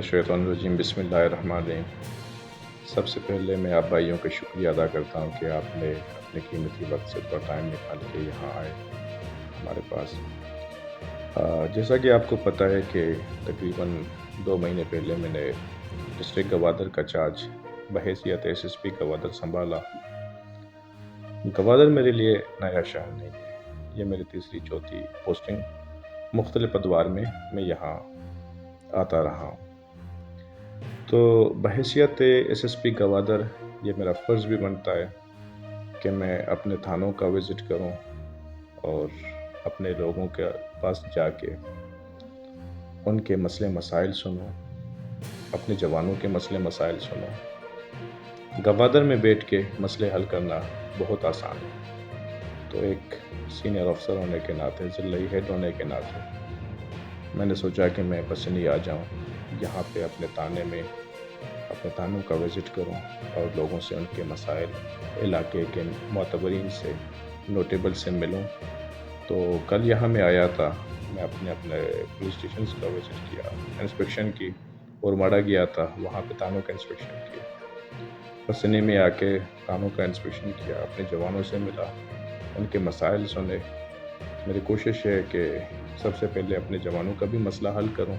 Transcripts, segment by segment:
الشیطان الرجیم بسم اللہ الرحمن الرحیم۔ سب سے پہلے میں آپ بھائیوں کا شکریہ ادا کرتا ہوں کہ آپ نے اپنے قیمتی وقت سے تھوڑا ٹائم نکال کے یہاں آئے ہمارے پاس۔ جیسا کہ آپ کو پتہ ہے کہ تقریباً 2 مہینے پہلے میں نے ڈسٹرکٹ گوادر کا چارج بحیثیت ایس ایس پی گوادر سنبھالا۔ گوادر میرے لیے نیا شہر نہیں ہے، یہ میری تیسری چوتھی پوسٹنگ مختلف ادوار میں یہاں آتا رہا ہوں۔ تو بحیثیت ایس ایس پی گوادر یہ میرا فرض بھی بنتا ہے کہ میں اپنے تھانوں کا وزٹ کروں اور اپنے لوگوں کے پاس جا کے ان کے مسئلے مسائل سنوں، اپنے جوانوں کے مسئلے مسائل سنوں۔ گوادر میں بیٹھ کے مسئلے حل کرنا بہت آسان ہے، تو ایک سینئر افسر ہونے کے ناطے، ضلعی ہیڈ ہونے کے ناطے میں نے سوچا کہ میں پسندی آ جاؤں یہاں پہ اپنے تانوں کا وزٹ کروں اور لوگوں سے ان کے مسائل، علاقے کے معتبرین سے، نوٹیبل سے ملوں۔ تو کل یہاں میں آیا تھا، میں اپنے پولیس اسٹیشنز کا وزٹ کیا، انسپیکشن کی، اور ماڑا گیا تھا، وہاں پہ تانوں کا انسپیکشن کیا۔ پسنی میں آ کے تانوں کا انسپیکشن کیا، اپنے جوانوں سے ملا، ان کے مسائل سنے۔ میری کوشش ہے کہ سب سے پہلے اپنے جوانوں کا بھی مسئلہ حل کروں۔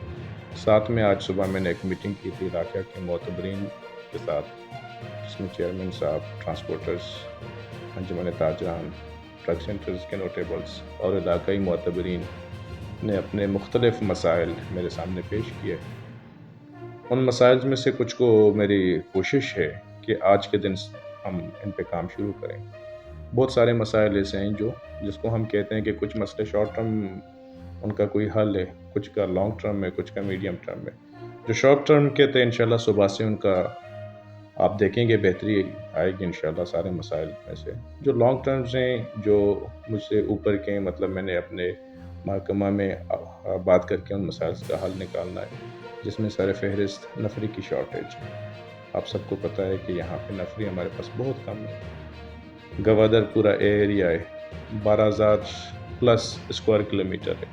ساتھ میں آج صبح میں نے ایک میٹنگ کی تھی علاقہ کے معتبرین کے ساتھ، جس میں چیئرمین صاحب، ٹرانسپورٹرز، انجمن تاجران، ٹرک سینٹرز کے نوٹیبلز اور علاقائی معتبرین نے اپنے مختلف مسائل میرے سامنے پیش کیے۔ ان مسائل میں سے کچھ کو میری کوشش ہے کہ آج کے دن ہم ان پہ کام شروع کریں۔ بہت سارے مسائل ایسے ہیں جس کو ہم کہتے ہیں کہ کچھ مسئلے شارٹ ٹرم ان کا کوئی حل ہے، کچھ کا لانگ ٹرم میں، کچھ کا میڈیم ٹرم میں۔ جو شارٹ ٹرم کے تھے انشاءاللہ صبح سے ان کا آپ دیکھیں گے بہتری آئے گی انشاءاللہ سارے مسائل میں سے۔ جو لانگ ٹرمز ہیں، جو مجھ سے اوپر کے مطلب میں نے اپنے محکمہ میں بات کر کے ان مسائل کا حل نکالنا ہے، جس میں سر فہرست نفری کی شارٹیج ہے۔ آپ سب کو پتہ ہے کہ یہاں پہ نفری ہمارے پاس بہت کم ہے۔ گوادر پورا ایریا ہے، 12,000 پلس اسکوائر کلومیٹر ہے،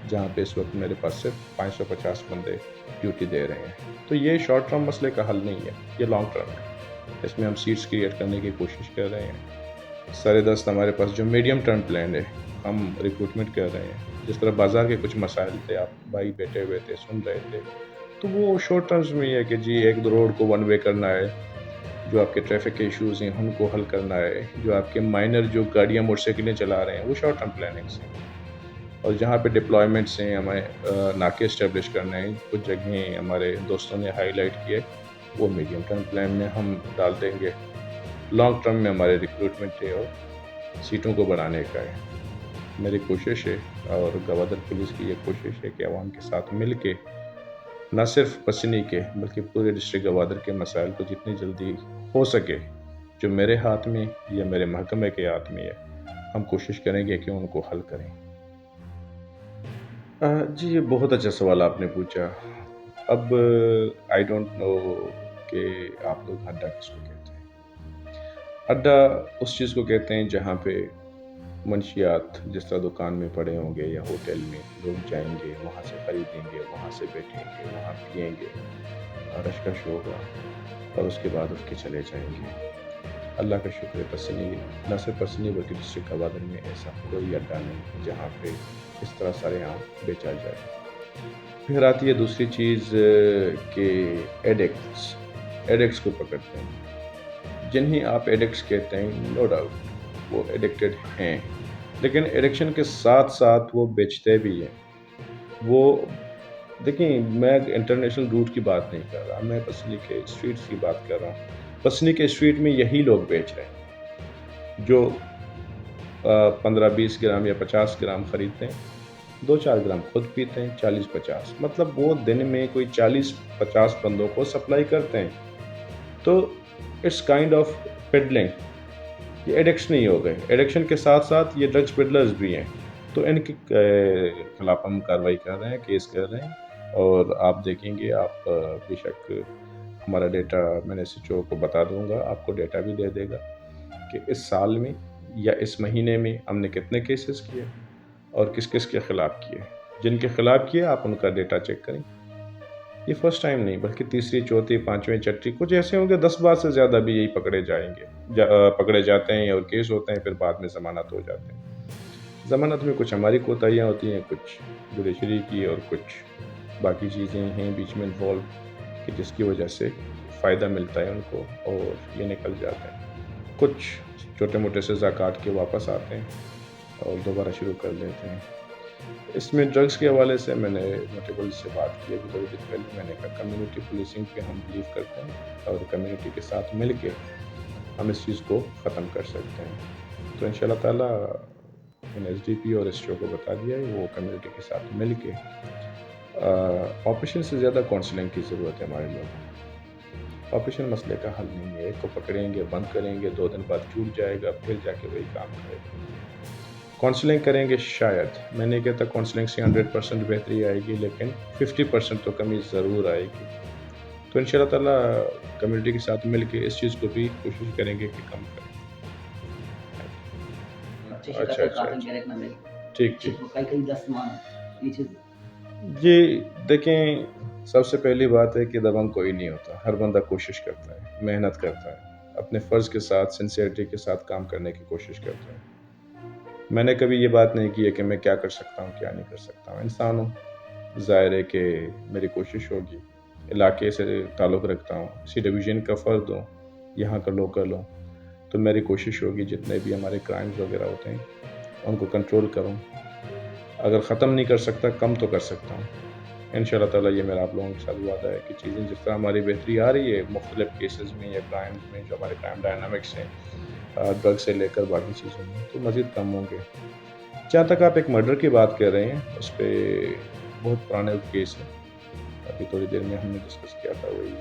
جہاں پہ اس وقت میرے پاس صرف 550 بندے ڈیوٹی دے رہے ہیں۔ تو یہ شارٹ ٹرم مسئلے کا حل نہیں ہے، یہ لانگ ٹرم ہے۔ اس میں ہم سیٹس کریٹ کرنے کی کوشش کر رہے ہیں۔ سر دست ہمارے پاس جو میڈیم ٹرم پلان ہے، ہم ریکروٹمنٹ کر رہے ہیں۔ جس طرح بازار کے کچھ مسائل تھے، آپ بھائی بیٹھے ہوئے تھے سن رہے تھے، تو وہ شارٹ ٹرمز میں ہے کہ جی ایک دو روڈ کو ون وے کرنا ہے، جو آپ کے ٹریفک کے ایشوز ہیں ان کو حل کرنا ہے، جو آپ کے مائنر جو گاڑیاں موٹر سائیکلیں چلا رہے ہیں وہ شارٹ ٹرم پلاننگس ہیں، اور جہاں پہ ڈپلائمنٹس ہیں، ہمیں ناکے اسٹیبلش کرنے ہیں، کچھ جگہیں ہمارے دوستوں نے ہائی لائٹ کیے، وہ میڈیم ٹرم پلان میں ہم ڈال دیں گے۔ لانگ ٹرم میں ہمارے ریکروٹمنٹ ہے اور سیٹوں کو بڑھانے کا ہے۔ میری کوشش ہے اور گوادر پولیس کی یہ کوشش ہے کہ عوام کے ساتھ مل کے نہ صرف پسنی کے بلکہ پورے ڈسٹرکٹ گوادر کے مسائل کو جتنی جلدی ہو سکے، جو میرے ہاتھ میں یا میرے محکمے کے ہاتھ میں ہے، ہم کوشش کریں گے کہ ان کو حل کریں۔ جی یہ بہت اچھا سوال آپ نے پوچھا۔ اب آئی ڈونٹ نو کہ آپ لوگ اڈا کس کو کہتے ہیں۔ اڈا اس چیز کو کہتے ہیں جہاں پہ منشیات جس طرح دکان میں پڑے ہوں گے یا ہوٹل میں لوگ جائیں گے، وہاں سے خریدیں گے، وہاں سے بیٹھیں گے، وہاں پئیں گے، رشکش ہوگا اور اس کے بعد اٹھ کے چلے جائیں گے۔ اللہ کا شکر ہے، پسنی نہ صرف پسنی بلکہ ڈسٹرکٹ گوادر میں ایسا کوئی اڈا نہیں جہاں پہ اس طرح سارے عام بیچا جائے۔ پھر آتی ہے دوسری چیز کہ ایڈکٹس کو پکڑتے ہیں، جنہیں آپ ایڈکٹس کہتے ہیں، نو ڈاؤٹ وہ ایڈکٹڈ ہیں، لیکن ایڈکشن کے ساتھ ساتھ وہ بیچتے بھی ہیں۔ وہ دیکھیں، میں انٹرنیشنل روٹ کی بات نہیں کر رہا، میں پسنی کے اسٹریٹس کی بات کر رہا ہوں۔ پسنی کے اسٹریٹ میں یہی لوگ بیچ رہے ہیں جو 15-20 گرام یا 50 گرام خریدتے ہیں، 2-4 گرام خود پیتے ہیں، 40-50، مطلب وہ دن میں کوئی 40-50 بندوں کو سپلائی کرتے ہیں۔ تو اٹس کائنڈ آف پیڈلنگ۔ یہ ایڈکشن نہیں ہو گئے، ایڈکشن کے ساتھ ساتھ یہ ڈرگس پیڈلرز بھی ہیں، تو ان کے خلاف ہم کارروائی کر رہے ہیں، کیس کر رہے ہیں، اور آپ دیکھیں گے، آپ بے شک ہمارا ڈیٹا میں نے ایس ایچ او کو بتا دوں گا، آپ کو ڈیٹا بھی دے دے گا کہ اس سال میں یا اس مہینے میں ہم نے کتنے کیسز کیے اور کس کس کے خلاف کیے۔ جن کے خلاف کیے آپ ان کا ڈیٹا چیک کریں۔ یہ فرسٹ ٹائم نہیں بلکہ تیسری چوتھی پانچویں چھٹی کچھ ایسے ہوں گے 10 بار سے زیادہ بھی یہی پکڑے جائیں گے پکڑے جاتے ہیں اور کیس ہوتے ہیں، پھر بعد میں ضمانت ہو جاتے ہیں۔ ضمانت میں کچھ ہماری کوتاہیاں ہوتی ہیں، کچھ جوڈیشری کی، اور کچھ باقی چیزیں ہیں بیچ میں انوالو کہ جس کی وجہ سے فائدہ ملتا ہے ان کو اور یہ نکل جاتے ہیں۔ کچھ چھوٹے موٹے سزا کاٹ کے واپس آتے ہیں اور دوبارہ شروع کر دیتے ہیں۔ اس میں ڈرگس کے حوالے سے میں نے نوٹیبل سے بات کی ابھی تھوڑی دیر پہلے، میں نے کہا کمیونٹی پولیسنگ پہ ہم بلیو کرتے ہیں اور کمیونٹی کے ساتھ مل کے ہم اس چیز کو ختم کر سکتے ہیں۔ تو انشاءاللہ تعالیٰ میں نے ایس ڈی پی اور ایس ٹی او کو بتا دیا ہے وہ کمیونٹی کے ساتھ مل کے آپریشن سے زیادہ کاؤنسلنگ کی ضرورت ہے ہمارے لوگوں کو۔ آپریشن مسئلے کا حل نہیں ہے، ایک کو پکڑیں گے بند کریں گے 2 دن بعد چھوٹ جائے گا پھر جا کے وہی کام کرے گا۔ کاؤنسلنگ کریں گے شاید، میں نہیں کہتا کاؤنسلنگ سے 100% بہتری آئے گی، لیکن 50% تو کمی ضرور آئے گی۔ تو انشاءاللہ تعالیٰ کمیونٹی کے ساتھ مل کے اس چیز کو بھی کوشش کریں گے کہ کم کریں۔ اچھا ٹھیک جی دیکھیں، سب سے پہلی بات ہے کہ دبنگ کوئی نہیں ہوتا، ہر بندہ کوشش کرتا ہے، محنت کرتا ہے، اپنے فرض کے ساتھ سنسیئرٹی کے ساتھ کام کرنے کی کوشش کرتا ہے۔ میں نے کبھی یہ بات نہیں کی ہے کہ میں کیا کر سکتا ہوں کیا نہیں کر سکتا ہوں، انسان ہوں، ظاہر ہے کہ میری کوشش ہوگی، علاقے سے تعلق رکھتا ہوں، اسی ڈویژن کا فرد ہوں، یہاں کا لوکل ہوں، تو میری کوشش ہوگی جتنے بھی ہمارے کرائمز وغیرہ ہوتے ہیں ان کو کنٹرول کروں، اگر ختم نہیں کر سکتا کم تو کر سکتا ہوں۔ انشاءاللہ تعالیٰ یہ میرا آپ لوگوں کے ساتھ وعدہ ہے کہ چیزیں جس طرح ہماری بہتری آ رہی ہے مختلف کیسز میں یا کرائمز میں جو ہمارے کرائم ڈائنامکس ہیں ڈرگ سے لے کر باقی چیزوں میں، تو مزید کم ہوں گے۔ جہاں تک آپ ایک مرڈر کی بات کر رہے ہیں، اس پہ بہت پرانے کیس ہے، ابھی تھوڑی دیر میں ہم نے ڈسکس کیا تھا، وہی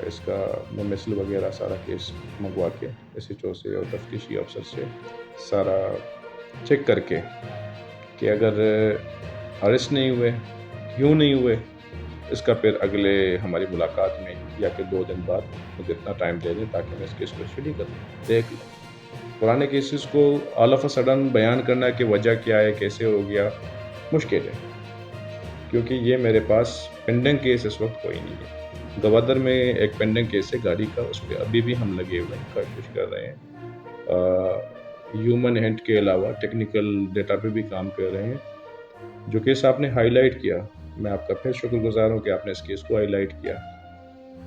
اس کا میں مثل وغیرہ سارا کیس منگوا کے ایس ایچ او سے اور تفتیشی افسر سے سارا چیک کر کے کہ اگر ارسٹ نہیں ہوئے کیوں نہیں ہوئے، اس کا پھر اگلے ہماری ملاقات میں یا کہ 2 دن بعد مجھے اتنا ٹائم دے دیں تاکہ میں اس کیس کو اسٹڈی کروں، دیکھ لوں۔ پرانے کیسز کو آل آف اے سڈن بیان کرنا کہ وجہ کیا ہے کیسے ہو گیا مشکل ہے، کیونکہ یہ میرے پاس پینڈنگ کیس اس وقت کوئی نہیں ہے۔ گوادر میں ایک پینڈنگ کیس ہے گاڑی کا، اس پہ ابھی بھی ہم لگے ہوئے ہیں، کوشش کر رہے ہیں، ہیومن ہینڈ کے علاوہ ٹیکنیکل ڈیٹا پہ بھی کام کر رہے ہیں۔ جو کیس آپ نے ہائی لائٹ کیا، میں آپ کا پھر شکر گزار ہوں کہ آپ نے اس کیس کو ہائی لائٹ کیا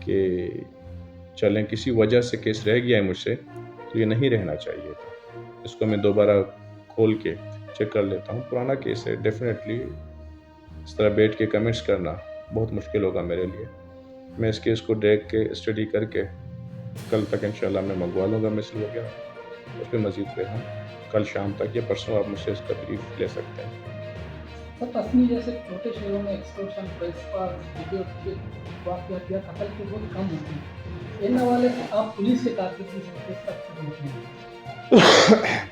کہ چلیں کسی وجہ سے کیس رہ گیا ہے مجھ سے، تو یہ نہیں رہنا چاہیے تھا، اس کو میں دوبارہ کھول کے چیک کر لیتا ہوں۔ پرانا کیس ہے، ڈیفینیٹلی اس طرح بیٹھ کے کمنٹس کرنا بہت مشکل ہوگا میرے لیے۔ میں اس کیس کو دیکھ کے اسٹڈی کر کے کل تک انشاءاللہ میں منگوا لوں گا مثل وغیرہ، اس پہ مزید پہ ہم کل شام تک یا پرسوں آپ مجھ سے اس کا بریف لے سکتے ہیں۔ سر اپنی جیسے چھوٹے شہروں میں ایکسٹورشن، واقعات یا قتل کے بہت کم ہوتے ہیں، ان حوالے سے آپ پولیس سے کارکردگی سے کس تک ہوتے ہیں؟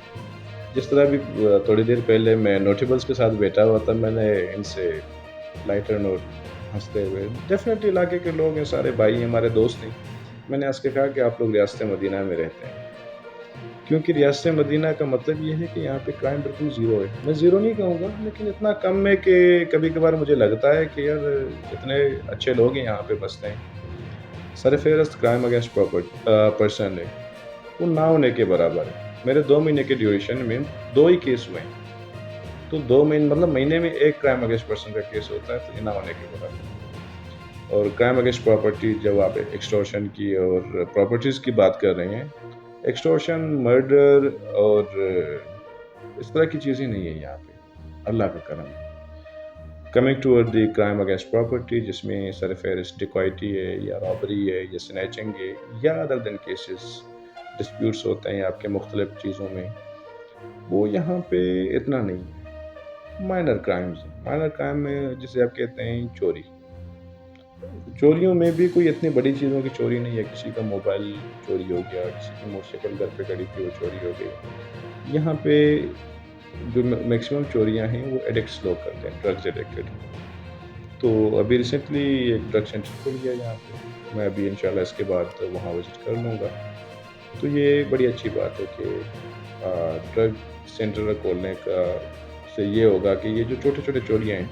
جس طرح بھی تھوڑی دیر پہلے میں نوٹیبلز کے ساتھ بیٹھا ہوا تھا، میں نے ان سے لائٹر نوٹ ہنستے ہوئے، ڈیفینیٹلی علاقے کے لوگ ہیں، سارے بھائی ہیں، ہمارے دوست ہیں، میں نے ہنس کے کہا کہ آپ لوگ ریاست مدینہ میں رہتے ہیں، کیونکہ ریاست مدینہ کا مطلب یہ ہے کہ یہاں پہ کرائم بالکل زیرو ہے۔ میں زیرو نہیں کہوں گا لیکن اتنا کم ہے کہ کبھی کبھار مجھے لگتا ہے کہ یار اتنے اچھے لوگ ہیں یہاں پہ بستے ہیں۔ سر فہرست کرائم اگینسٹ پرسن ہے وہ نہ ہونے کے برابر ہے۔ میرے 2 مہینے کے ڈیوریشن میں 2 ہی کیس ہوئے ہیں، تو 2 مہینے مطلب مہینے میں 1 کرائم اگینسٹ پرسن کا کیس ہوتا ہے، تو یہ نہ ہونے کے برابر ہے۔ اور کرائم اگینسٹ پراپرٹی، جب آپ ایکسٹورشن کی اور پراپرٹیز کی بات کر رہے ہیں، ایکسٹورشن، مرڈر اور اس طرح کی چیزیں نہیں ہیں یہاں پہ، اللہ کا کرم ہے۔ کمنگ ٹوورڈ دی کرائم اگینسٹ پراپرٹی، جس میں سر فہرست ڈکوائٹی ہے یا رابری ہے یا سنیچنگ ہے یا ادر دین کیسز ڈسپیوٹس ہوتے ہیں آپ کے مختلف چیزوں میں، وہ یہاں پہ اتنا نہیں ہے۔ مائنر کرائمز ہیں، مائنر کرائم میں جسے آپ کہتے ہیں چوری، چوریوں میں بھی کوئی اتنی بڑی چیزوں کی چوری نہیں ہے، کسی کا موبائل چوری ہو گیا، کسی کی موٹر سائیکل گھر پہ کھڑی تھی وہ چوری ہو گئی۔ یہاں پہ جو میکسیمم چوریاں ہیں وہ ایڈکٹس لوگ کرتے ہیں، ڈرگز ایڈکٹڈ۔ تو ابھی ریسنٹلی ایک ڈرگ سینٹر کھل گیا یہاں پہ، میں ابھی انشاءاللہ اس کے بعد وہاں وزٹ کر لوں گا، تو یہ بڑی اچھی بات ہے کہ ڈرگ سینٹر کھولنے کا سے یہ ہوگا کہ یہ جو چھوٹے چھوٹے چوریاں ہیں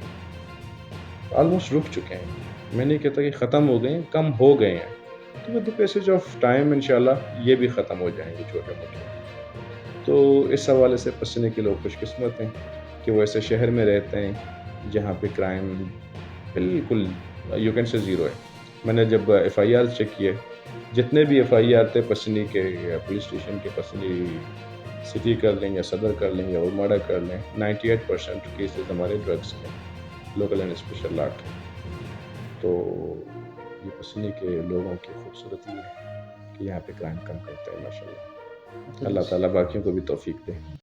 آلموسٹ رک چکے ہیں. میں نہیں کہتا کہ ختم ہو گئے ہیں، کم ہو گئے ہیں. تو with the passage of time انشاءاللہ یہ بھی ختم ہو جائیں گے چھوٹے موٹے. تو اس حوالے سے پسینے کے لوگ خوش قسمت ہیں کہ وہ ایسے شہر میں رہتے ہیں جہاں پہ کرائم بالکل یو کین سے زیرو ہے. میں نے جب ایف آئی آر چیک کیے، جتنے بھی ایف آئی آر تھے پسنی کے یا پولیس اسٹیشن کے، پسنی سٹی کر لیں یا صدر کر لیں یا اولماڑا کر لیں، 98% کیسز ہمارے ڈرگس کے لوکل اینڈ اسپیشل لا کے. تو یہ پسنی کے لوگوں کی خوبصورتی ہے کہ یہاں پہ کرائم کم کرتے ہیں ماشاء اللہ. اللہ تعالیٰ باقیوں کو بھی توفیق دے.